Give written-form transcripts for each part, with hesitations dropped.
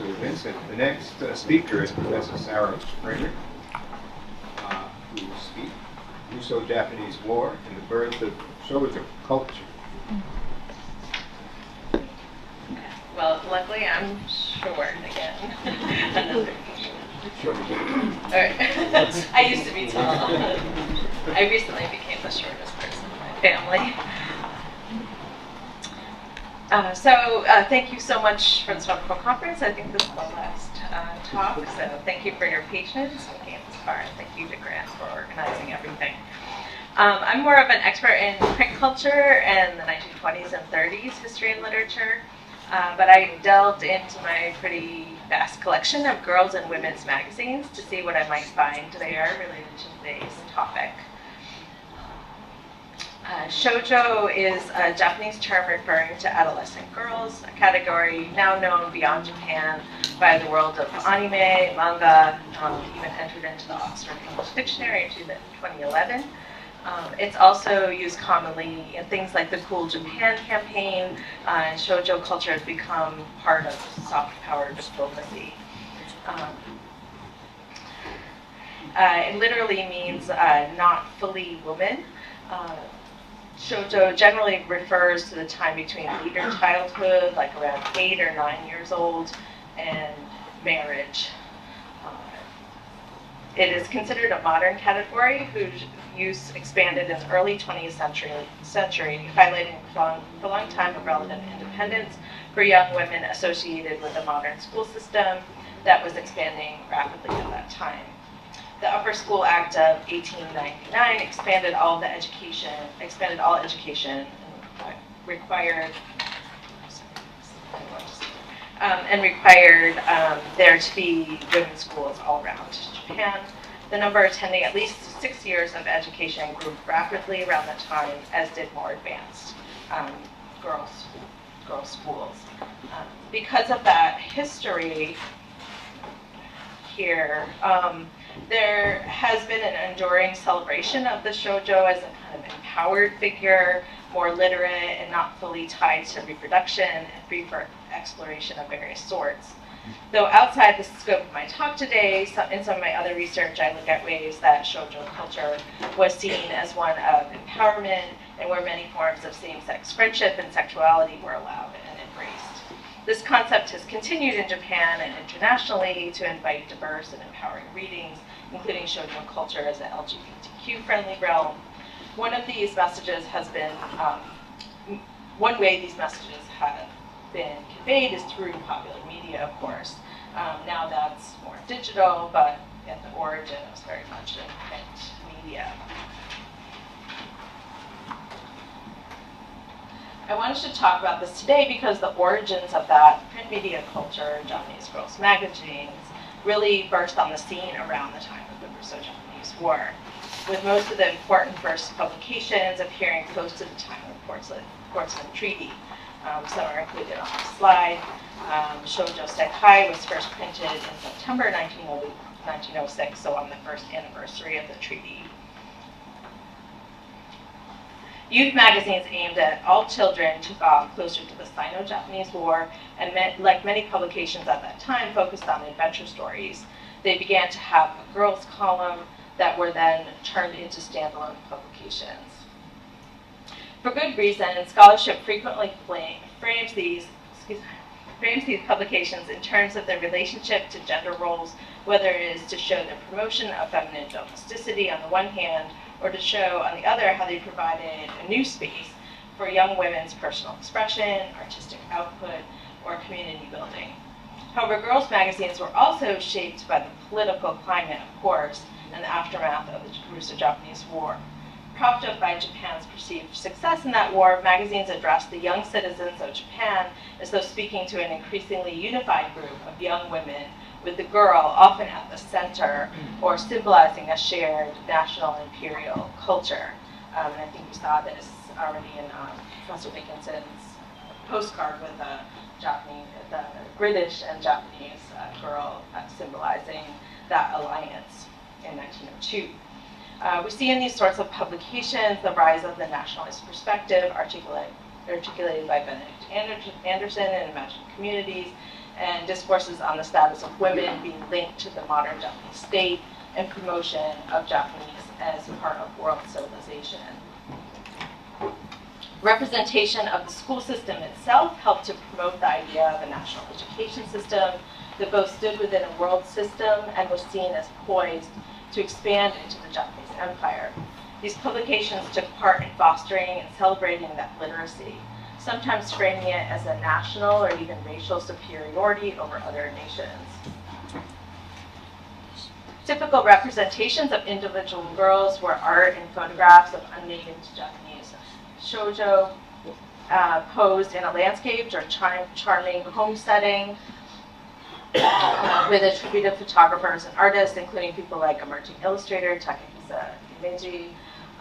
Mr. Vincent. The next speaker is Professor Sarah Frederick, who will speak Russo-Japanese War and the Birth of Shoujo Culture. Well, luckily I'm short again. Short again. All right. I used to be tall. I recently became the shortest person in my family. Thank you so much for this wonderful conference. I think this is the last talk, so thank you for your patience with me this far, and thank you to Grant for organizing everything. I'm more of an expert in print culture and the 1920s and 30s history and literature, but I delved into my pretty vast collection of girls' and women's magazines to see what I might find there related to today's topic. Shoujo is a Japanese term referring to adolescent girls, a category now known beyond Japan by the world of anime, manga, even entered into the Oxford English Dictionary in 2011. It's also used commonly in things like the Cool Japan campaign, and shoujo culture has become part of soft power diplomacy. It literally means not fully woman. Shoujo generally refers to the time between later childhood, like around 8 or 9 years old, and marriage. It is considered a modern category whose use expanded in the early 20th century, highlighting the long time of relative independence for young women associated with the modern school system that was expanding rapidly at that time. The Upper School Act of 1899 expanded all education, and required there to be women's schools all around Japan. The number attending at least 6 years of education grew rapidly around that time, as did more advanced girls' schools. Because of that history here, there has been an enduring celebration of the shoujo as a kind of empowered figure, more literate and not fully tied to reproduction and free for exploration of various sorts. Though outside the scope of my talk today, in some of my other research, I look at ways that shoujo culture was seen as one of empowerment and where many forms of same-sex friendship and sexuality were allowed and embraced. This concept has continued in Japan and internationally to invite diverse and empowering readings, including shoujo culture as an LGBTQ-friendly realm. One way these messages have been conveyed is through popular media, of course. Now that's more digital, but at the origin it was very much in print media. I wanted to talk about this today because the origins of that print media culture, Japanese girls' magazines, really burst on the scene around the time of the Russo-Japanese War, with most of the important first publications appearing close to the time of the Portsmouth Treaty. Some are included on the slide. Shoujo Sekai was first printed in September 1906, so on the first anniversary of the treaty. Youth magazines aimed at all children took off closer to the Sino-Japanese War, and like many publications at that time, focused on adventure stories. They began to have a girls' column that were then turned into standalone publications. For good reason, scholarship frequently frames these publications in terms of their relationship to gender roles, whether it is to show the promotion of feminine domesticity on the one hand, or to show, on the other, how they provided a new space for young women's personal expression, artistic output, or community building. However, girls' magazines were also shaped by the political climate, of course, and the aftermath of the Russo-Japanese War. Propped up by Japan's perceived success in that war, magazines addressed the young citizens of Japan as though speaking to an increasingly unified group of young women, with the girl often at the center or symbolizing a shared national imperial culture. And I think you saw this already in Professor Dickinson's postcard with the British and Japanese girl symbolizing that alliance in 1902. We see in these sorts of publications the rise of the nationalist perspective articulated by Benedict Anderson in Imagined Communities, and discourses on the status of women being linked to the modern Japanese state and promotion of Japanese as part of world civilization. Representation of the school system itself helped to promote the idea of a national education system that both stood within a world system and was seen as poised to expand into the Japanese empire. These publications took part in fostering and celebrating that literacy, sometimes framing it as a national or even racial superiority over other nations. Typical representations of individual girls were art and photographs of unnamed Japanese shoujo posed in a landscaped or charming home setting with attributed photographers and artists, including people like emerging illustrator Takehisa Himeji.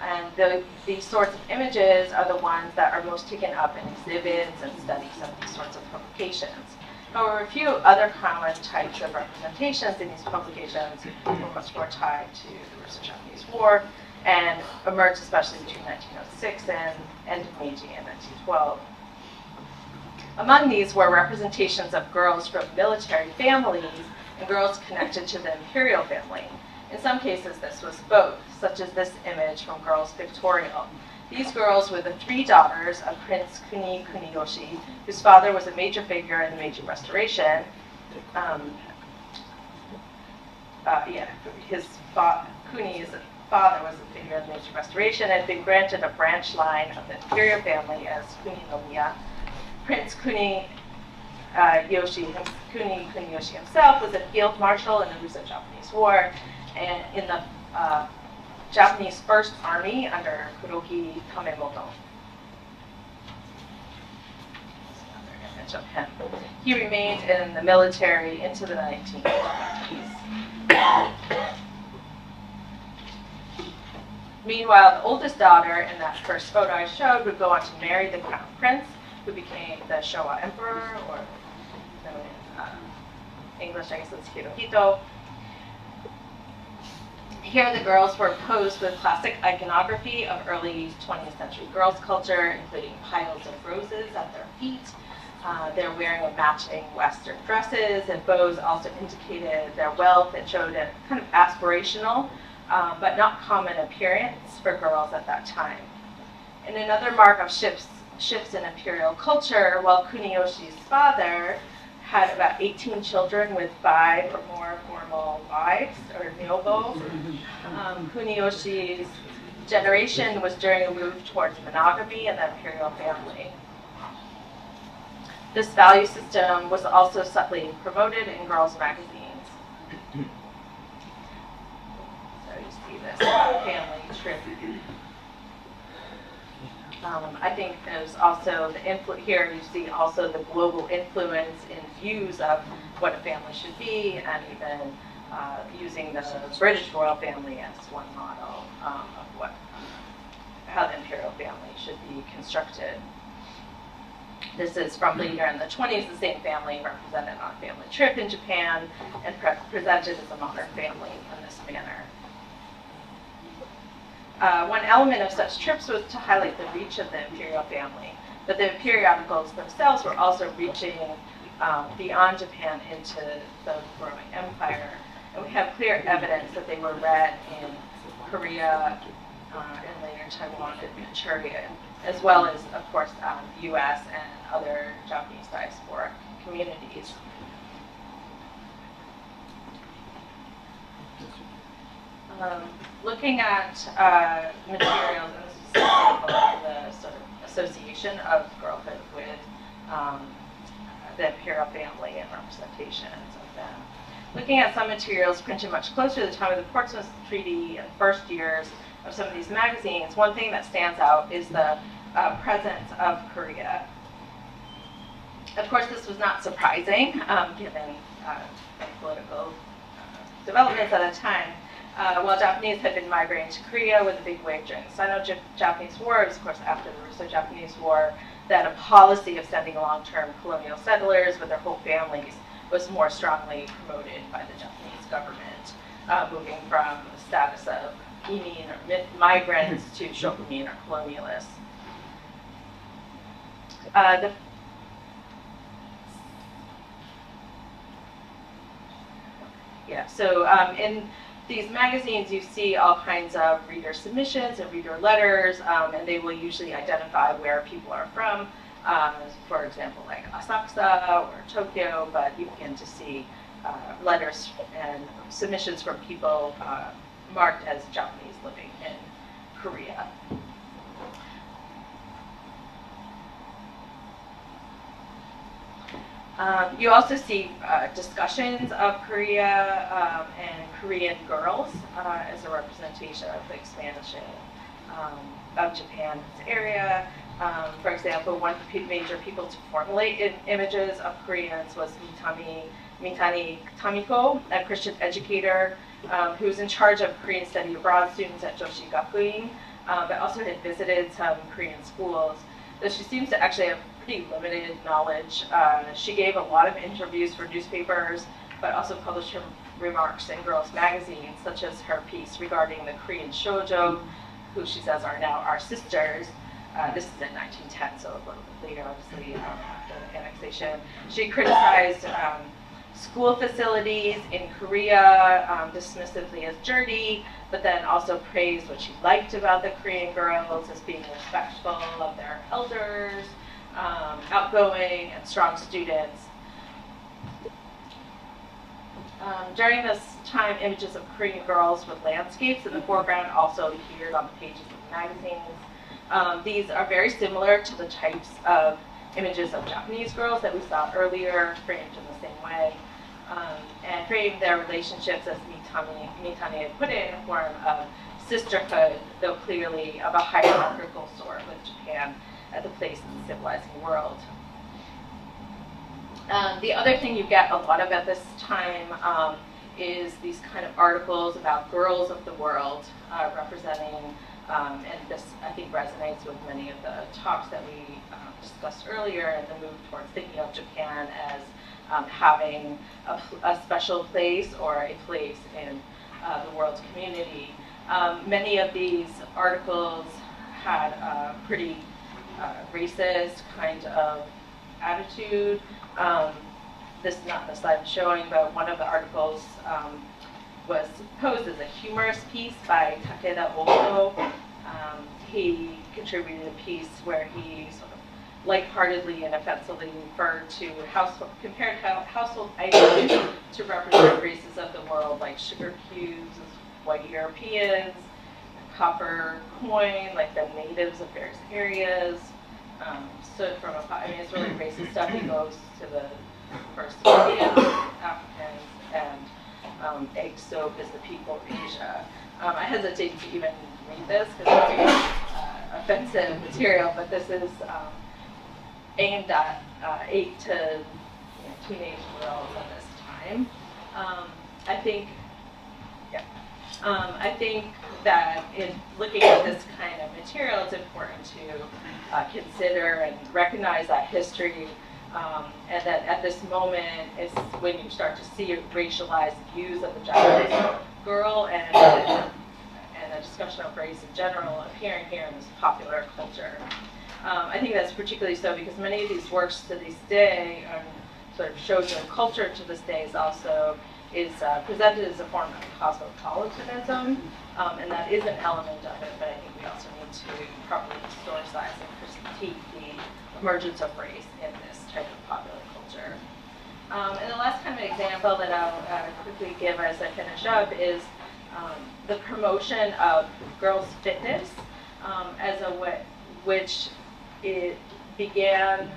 And these sorts of images are the ones that are most taken up in exhibits and studies of these sorts of publications. However, a few other common types of representations in these publications were much more tied to the Russo-Japanese War and emerged especially between 1906 and end of Meiji in 1912. Among these were representations of girls from military families and girls connected to the imperial family. In some cases, this was both, such as this image from Girls Pictorial. These girls were the three daughters of Prince Kuniyoshi, whose father was a major figure in the Meiji Restoration. Kuni's father was a figure in the Meiji Restoration and had been granted a branch line of the imperial family as Kuninomiya. Prince Kuniyoshi himself was a field marshal in the Russo-Japanese War and in the Japanese First Army under Kuroki Kamemoto. Another image of him. He remained in the military into the 1920s. Meanwhile, the oldest daughter in that first photo I showed would go on to marry the crown prince, who became the Showa emperor, or known in English, I guess it's Hirohito. Here the girls were posed with classic iconography of early 20th century girls' culture, including piles of roses at their feet. They're wearing matching Western dresses, and bows also indicated their wealth and showed a kind of aspirational, but not common appearance for girls at that time. And another mark of shifts in imperial culture, while Kuniyoshi's father had about 18 children with 5 or more formal wives, or nyobo. Kuniyoshi's generation was during a move towards monogamy in the imperial family. This value system was also subtly promoted in girls' magazines. So you see this family trip. I think there's also here you see also the global influence in views of what a family should be, and even using the British royal family as one model of how the imperial family should be constructed. This is from later in the 20s, the same family represented on a family trip in Japan and presented as a modern family in this manner. One element of such trips was to highlight the reach of the imperial family, but the periodicals themselves were also reaching beyond Japan into the growing empire. And we have clear evidence that they were read in Korea and later Taiwan and Manchuria, as well as, of course, U.S. and other Japanese diasporic communities. Looking at materials, and this is the sort of association of girlhood with the imperial family and representations of them. Looking at some materials printed much closer to the time of the Portsmouth Treaty and first years of some of these magazines, one thing that stands out is the presence of Korea. Of course, this was not surprising, given political developments at the time. While Japanese had been migrating to Korea with a big wave during the Sino-Japanese War, it was, of course, after the Russo-Japanese War, that a policy of sending long-term colonial settlers with their whole families was more strongly promoted by the Japanese government, moving from the status of imin or migrants to shokunin or colonialists. Yeah, so in these magazines you see all kinds of reader submissions and reader letters, and they will usually identify where people are from, for example, like Asakusa or Tokyo, but you begin to see letters and submissions from people marked as Japanese living in Korea. You also see discussions of Korea and Korean girls as a representation of the expansion of Japan's area. For example, one of the major people to formulate images of Koreans was Mitani Tamiko, a Christian educator who was in charge of Korean study abroad students at Joshi Gakuin, but also had visited some Korean schools. So she seems to actually have pretty limited knowledge. She gave a lot of interviews for newspapers, but also published her remarks in girls' magazines, such as her piece regarding the Korean shoujo, who she says are now our sisters. This is in 1910, so a little bit later, obviously, after the annexation. She criticized school facilities in Korea dismissively as dirty, but then also praised what she liked about the Korean girls as being respectful of their elders, outgoing, and strong students. During this time, images of Korean girls with landscapes in the foreground also appeared on the pages of the magazines. These are very similar to the types of images of Japanese girls that we saw earlier, framed in the same way, and framed their relationships, as Mitani had put it, in a form of sisterhood, though clearly of a hierarchical sort, with Japan at the place in the civilizing world. The other thing you get a lot of at this time is these kind of articles about girls of the world representing, and this I think resonates with many of the talks that we discussed earlier, and the move towards thinking of Japan as having a special place or a place in the world's community. Many of these articles had a pretty racist kind of attitude. This is not the slide I'm showing, but one of the articles was posed as a humorous piece by Takeda Oto. He contributed a piece where he sort of lightheartedly and offensively referred to compared household items to represent races of the world, like sugar cubes as white Europeans, copper coin, like the natives of various areas. So it's really racist stuff. He goes to the first Indians, Africans, and egg soap is the people of Asia. I hesitate to even read this because it's very offensive material, but this is aimed at 8 to teenage girls at this time. I think that in looking at this kind of material, it's important to consider and recognize that history, and that at this moment is when you start to see racialized views of the Japanese girl and a discussion of race in general appearing here in this popular culture. I think that's particularly so because many of these works to this day, sort of shoujo culture to this day, is presented as a form of cosmopolitanism, and that is an element of it, but I think we also need to properly historicize and critique the emergence of race in this type of popular culture. And the last kind of example that I'll quickly give as I finish up is the promotion of girls' fitness as a way which it began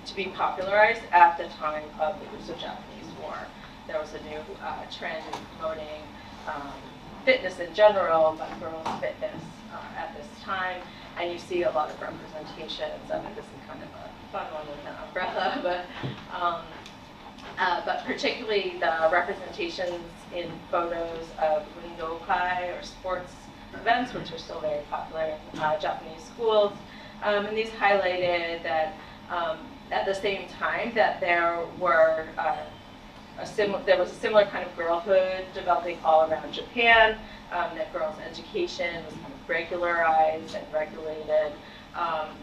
to be popularized at the time of the Russo-Japanese War. There was a new trend in promoting fitness in general, but girls' fitness at this time, and you see a lot of representations of it. This is kind of a fun one with an umbrella, but particularly the representations in photos of undokai or sports events, which are still very popular in Japanese schools. And these highlighted that at the same time that there was a similar kind of girlhood developing all around Japan, that girls' education was kind of regularized and regulated,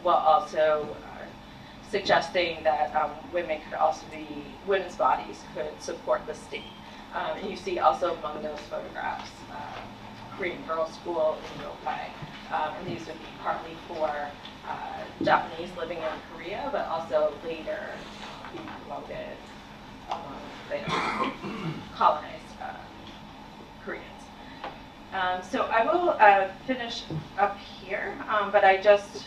while also suggesting that women's bodies could support the state. And you see also among those photographs, Korean Girls School in Yopai. And these would be partly for Japanese living in Korea, but also later be promoted among the colonized Koreans. So I will finish up here, but I just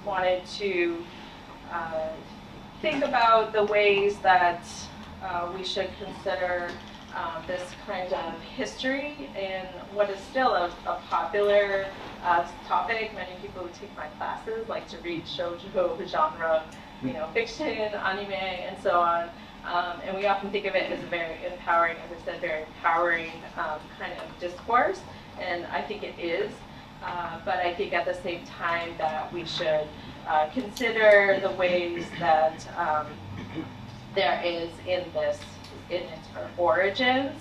wanted to think about the ways that we should consider this kind of history in what is still a popular topic. Many people who take my classes like to read shoujo genre, fiction, anime, and so on. And we often think of it as a very empowering, as I said, very empowering kind of discourse, and I think it is. But I think at the same time that we should consider the ways that there is in its origins,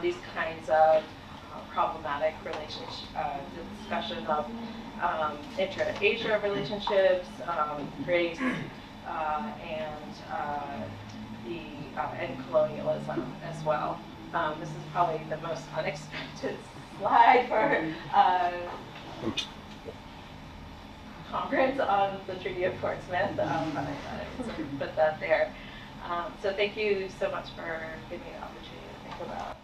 these kinds of problematic discussion of intra-Asia relationships, race, and colonialism as well. This is probably the most unexpected slide for conference on the Treaty of Portsmouth, but I thought I'd put that there. So thank you so much for giving me the opportunity to think about